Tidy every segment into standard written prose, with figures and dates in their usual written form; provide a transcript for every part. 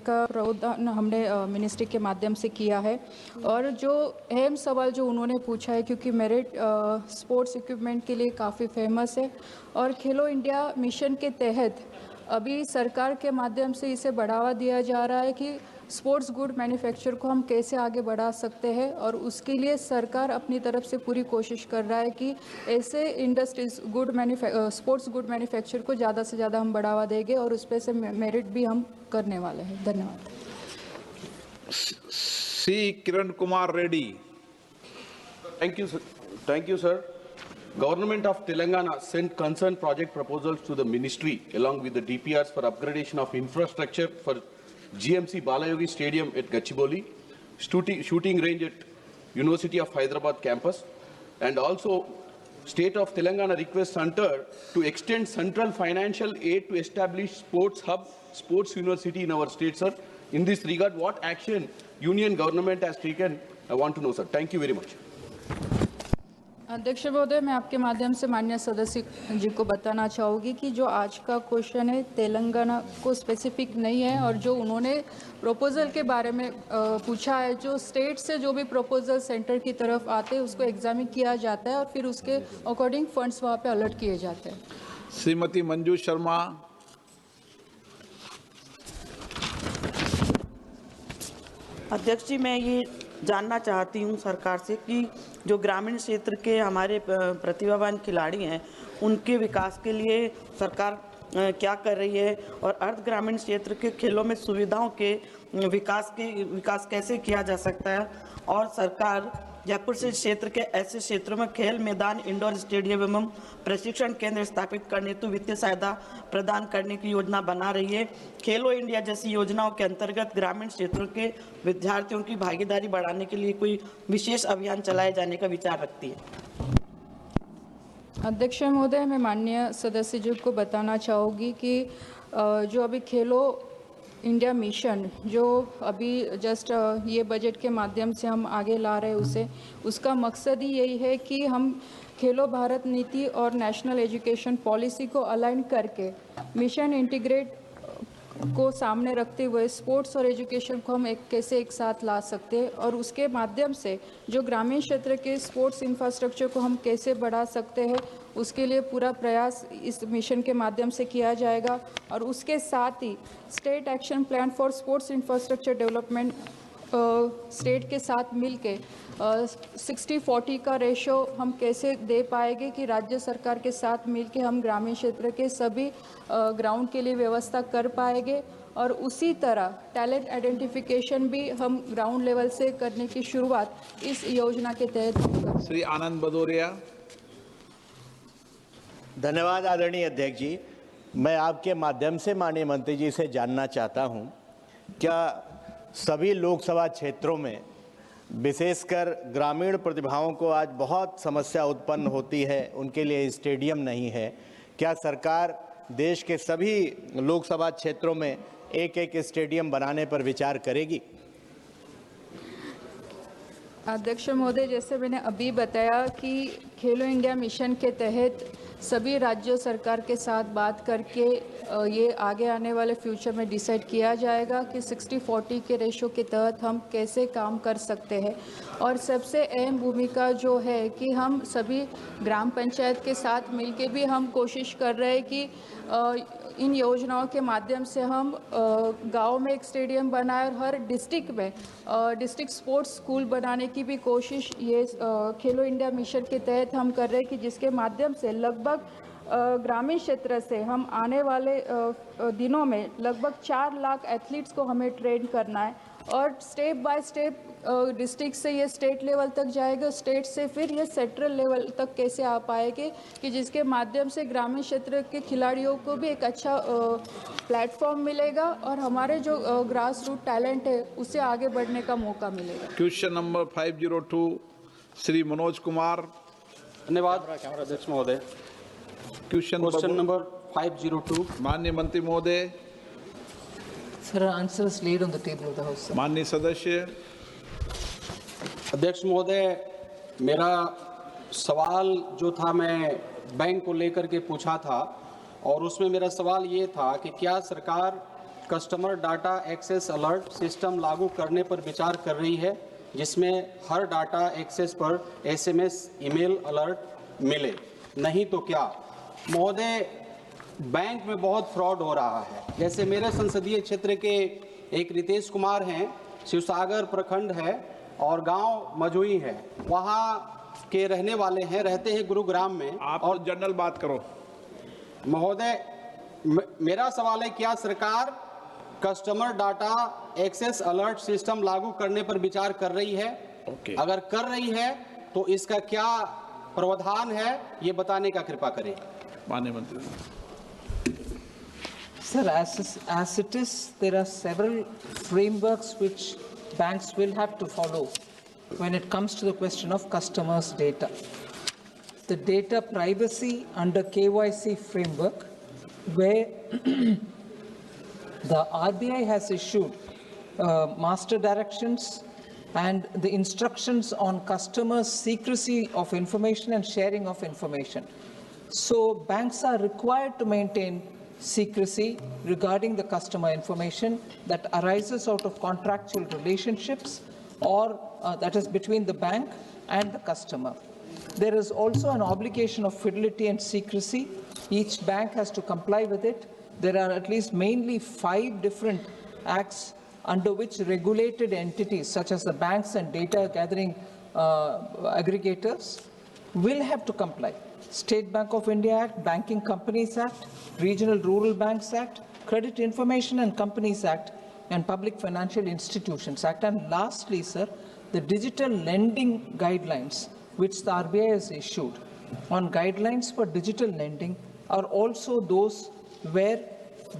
का प्रावधान हमने मिनिस्ट्री के माध्यम से किया है। और जो अहम सवाल जो उन्होंने पूछा है, क्योंकि मेरिट स्पोर्ट्स इक्विपमेंट के लिए काफ़ी फेमस है और खेलो इंडिया मिशन के तहत अभी सरकार के माध्यम से इसे बढ़ावा दिया जा रहा है कि स्पोर्ट्स गुड मैन्युफैक्चर को हम कैसे आगे बढ़ा सकते हैं। और उसके लिए सरकार अपनी तरफ से पूरी कोशिश कर रहा है कि ऐसे इंडस्ट्रीज स्पोर्ट्स गुड मैन्युफैक्चर को ज़्यादा से ज़्यादा हम बढ़ावा देंगे और उस पर से मेरिट भी हम करने वाले हैं। धन्यवाद। सी Kiran Kumar Reddy. Thank you, sir. Government of Telangana sent concerned project proposals to the ministry along with the DPRs for upgradation of infrastructure for GMC Balayogi Stadium at Gachibowli, shooting range at University of Hyderabad campus, and also State of Telangana requests Center to extend central financial aid to establish sports hub, sports university in our state, sir. In this regard, what action union government has taken, I want to know, sir. Thank you very much. अध्यक्ष महोदय, मैं आपके माध्यम से माननीय सदस्य जी को बताना चाहूँगी कि जो आज का क्वेश्चन है तेलंगाना को स्पेसिफिक नहीं है और जो उन्होंने प्रपोजल के बारे में पूछा है, जो स्टेट से जो भी प्रपोजल सेंटर की तरफ आते हैं उसको एग्जामिन किया जाता है और फिर उसके अकॉर्डिंग फंड्स वहाँ पे अलर्ट किए जाते हैं। श्रीमती मंजू शर्मा। अध्यक्ष जी, मैं ये जानना चाहती हूँ सरकार से कि जो ग्रामीण क्षेत्र के हमारे प्रतिभावान खिलाड़ी हैं उनके विकास के लिए सरकार क्या कर रही है और अर्ध ग्रामीण क्षेत्र के खेलों में सुविधाओं के विकास कैसे किया जा सकता है, और सरकार जयपुर से क्षेत्र के ऐसे क्षेत्रों में खेल मैदान, इंडोर स्टेडियम एवं प्रशिक्षण केंद्र स्थापित करने हेतु वित्तीय सहायता प्रदान करने की योजना बना रही है। खेलो इंडिया जैसी योजनाओं के अंतर्गत ग्रामीण क्षेत्रों के विद्यार्थियों की भागीदारी बढ़ाने के लिए कोई विशेष अभियान चलाए जाने का विचार रखती है? अध्यक्ष महोदय, मैं माननीय सदस्य जी को बताना चाहूँगी कि जो अभी खेलो इंडिया मिशन जो अभी जस्ट ये बजट के माध्यम से हम आगे ला रहे हैं उसका मकसद ही यही है कि हम खेलो भारत नीति और नेशनल एजुकेशन पॉलिसी को अलाइन करके मिशन इंटीग्रेट को सामने रखते हुए स्पोर्ट्स और एजुकेशन को हम कैसे एक साथ ला सकते हैं और उसके माध्यम से जो ग्रामीण क्षेत्र के स्पोर्ट्स इंफ्रास्ट्रक्चर को हम कैसे बढ़ा सकते हैं, उसके लिए पूरा प्रयास इस मिशन के माध्यम से किया जाएगा। और उसके साथ ही state action plan for sports infrastructure development state के साथ मिलके 60-40 का रेशो हम कैसे दे पाएंगे कि राज्य सरकार के साथ मिलके हम ग्रामीण क्षेत्र के सभी ग्राउंड के लिए व्यवस्था कर पाएंगे। और उसी तरह टैलेंट आइडेंटिफिकेशन भी हम ग्राउंड लेवल से करने की शुरुआत इस योजना के तहत। श्री आनंद भदौरिया। धन्यवाद आदरणीय अध्यक्ष जी। मैं आपके माध्यम से माननीय मंत्री जी से जानना चाहता हूं, क्या सभी लोकसभा क्षेत्रों में विशेषकर ग्रामीण प्रतिभाओं को आज बहुत समस्या उत्पन्न होती है, उनके लिए स्टेडियम नहीं है, क्या सरकार देश के सभी लोकसभा क्षेत्रों में एक एक स्टेडियम बनाने पर विचार करेगी? अध्यक्ष महोदय, जैसे मैंने अभी बताया कि खेलो इंडिया मिशन के तहत सभी राज्य सरकार के साथ बात करके ये आगे आने वाले फ्यूचर में डिसाइड किया जाएगा कि 60-40 के रेशो के तहत हम कैसे काम कर सकते हैं। और सबसे अहम भूमिका जो है कि हम सभी ग्राम पंचायत के साथ मिलके भी हम कोशिश कर रहे हैं कि इन योजनाओं के माध्यम से हम गांव में एक स्टेडियम बनाए और हर डिस्ट्रिक्ट में डिस्ट्रिक्ट स्पोर्ट्स स्कूल बनाने की भी कोशिश ये खेलो इंडिया मिशन के तहत हम कर रहे हैं कि जिसके माध्यम से लगभग ग्रामीण क्षेत्र से हम आने वाले दिनों में लगभग 4 लाख एथलीट्स को हमें ट्रेन करना है और स्टेप बाय स्टेप डिस्ट्रिक्ट से ये स्टेट लेवल तक जाएगा, स्टेट से फिर ये सेंट्रल लेवल तक कैसे आ पाएंगे कि जिसके माध्यम से ग्रामीण क्षेत्र के खिलाड़ियों को भी एक अच्छा प्लेटफॉर्म मिलेगा और हमारे जो ग्रास रूट टैलेंट है उसे आगे बढ़ने का मौका मिलेगा। Question number 502 Shri Manoj Kumar. धन्यवाद अध्यक्ष महोदय। क्वेश्चन नंबर 502 माननीय मंत्री महोदय। Sir, answer is laid on the table of the House. Sir. माननीय सदस्य। अध्यक्ष महोदय, मेरा सवाल जो था मैं बैंक को लेकर के पूछा था और उसमें मेरा सवाल ये था कि क्या सरकार customer data access alert system लागू करने पर विचार कर रही है, जिसमें हर डाटा एक्सेस पर SMS ईमेल अलर्ट मिले, नहीं तो क्या? महोदय, बैंक में बहुत फ्रॉड हो रहा है। जैसे मेरे संसदीय क्षेत्र के एक रितेश कुमार हैं, शिवसागर प्रखंड है और गांव मजुई है, वहाँ के रहने वाले हैं, रहते हैं गुरुग्राम में। आप और जनरल बात करो। महोदय, मेरा सवाल है, क्या सरकार customer data access alert system लागू करने पर विचार कर रही है? अगर कर रही है तो इसका क्या प्रावधान है, ये बताने का कृपा करें। माननीय मंत्री। Sir, as it is, there are several frameworks which banks will have to follow when it comes to the question of customers' data. The data privacy under KYC framework, where the RBI has issued master directions and the instructions on customers' secrecy of information and sharing of information. So banks are required to maintain secrecy regarding the customer information that arises out of contractual relationships or that is between the bank and the customer. There is also an obligation of fidelity and secrecy. Each bank has to comply with it. There are at least mainly 5 different acts under which regulated entities such as the banks and data gathering aggregators will have to comply. State Bank of India Act, Banking Companies Act, Regional Rural Banks Act, Credit Information and Companies Act, and Public Financial Institutions Act. And lastly, sir, the digital lending guidelines which the RBI has issued on guidelines for digital lending are also those where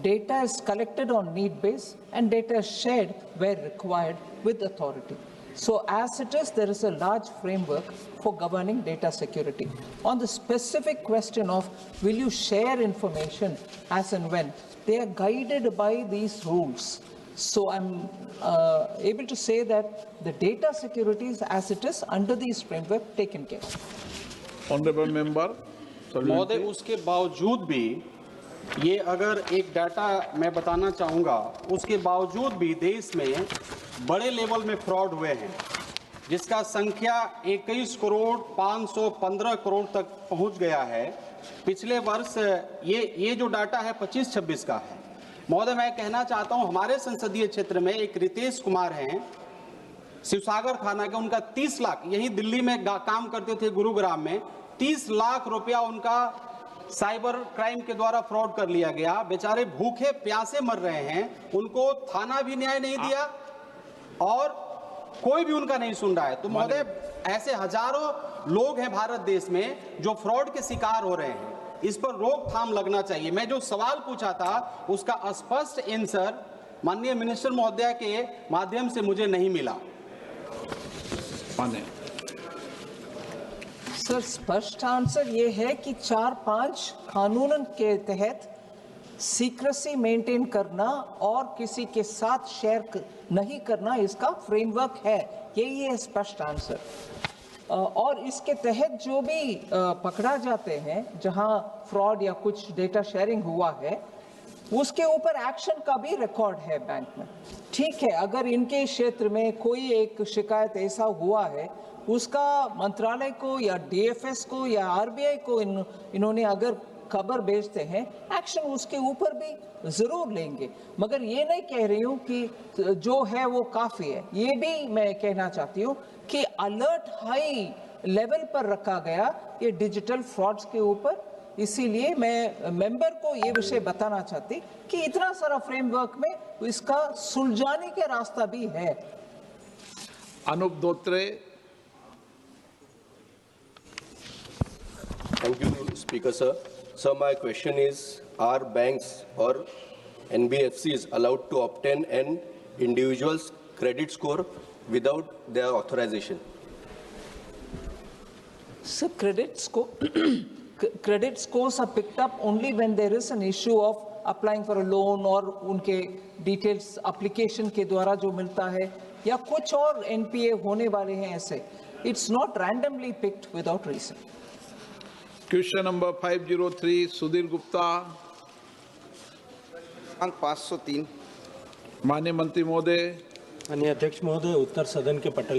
data is collected on need base and data is shared where required with authority. So as it is, there is a large framework for governing data security. On the specific question of will you share information as and when, they are guided by these rules. So I'm able to say that the data security is as it is under these framework taken care of. Honorable member. महोदय, उसके बावजूद भी ये अगर एक data मैं बताना चाहूँगा, उसके बावजूद भी देश में बड़े लेवल में फ्रॉड हुए हैं, जिसका संख्या 21 करोड़ 515 करोड़ तक पहुंच गया है। पिछले वर्ष ये जो डाटा है 25-26 का है। महोदय, मैं कहना चाहता हूं, हमारे संसदीय क्षेत्र में एक रितेश कुमार हैं, शिवसागर थाना के, उनका 30 लाख, यही दिल्ली में काम करते थे गुरुग्राम में, 30 लाख रुपया उनका साइबर क्राइम के द्वारा फ्रॉड कर लिया गया। बेचारे भूखे प्यासे मर रहे हैं, उनको थाना भी न्याय नहीं दिया और कोई भी उनका नहीं सुन रहा है। तो महोदय, ऐसे हजारों लोग हैं भारत देश में जो फ्रॉड के शिकार हो रहे हैं, इस पर रोकथाम लगना चाहिए। मैं जो सवाल पूछा था उसका स्पष्ट आंसर माननीय मिनिस्टर महोदय के माध्यम से मुझे नहीं मिला। सर, स्पष्ट आंसर ये है कि 4-5 कानून के तहत सीक्रेसी मेंटेन करना और किसी के साथ शेयर नहीं करना, इसका फ्रेमवर्क है। यही है स्पष्ट आंसर। और इसके तहत जो भी पकड़ा जाते हैं जहां फ्रॉड या कुछ डेटा शेयरिंग हुआ है, उसके ऊपर एक्शन का भी रिकॉर्ड है बैंक में। ठीक है, अगर इनके क्षेत्र में कोई एक शिकायत ऐसा हुआ है, उसका मंत्रालय को या DFS को या RBI को इन्होंने अगर खबर भेजते हैं, एक्शन उसके ऊपर भी जरूर लेंगे। मगर ये नहीं कह रही हूँ कि जो है वो काफ़ी है। ये भी मैं कहना चाहती हूँ कि अलर्ट हाई लेवल पर रखा गया ये डिजिटल फ्रॉड्स के ऊपर। इसीलिए मैं मेंबर को ये विषय बताना चाहती कि इतना सारा फ्रेमवर्क में इसका सुलझाने के रास्ता भी है। Anoop Dhotre. Thank you, Speaker, sir. So my question is, are banks or NBFCs allowed to obtain an individual's credit score without their authorization? So credit scores are picked up only when there is an issue of applying for a loan और उनके details application के द्वारा जो मिलता है या कुछ और NPA होने वाले हैं ऐसे. It's not randomly picked without reason. Question number 503, Sudhir Gupta. अंक 503 माननीय मंत्री महोदय। माननीय अध्यक्ष महोदय, उत्तर सदन के पटल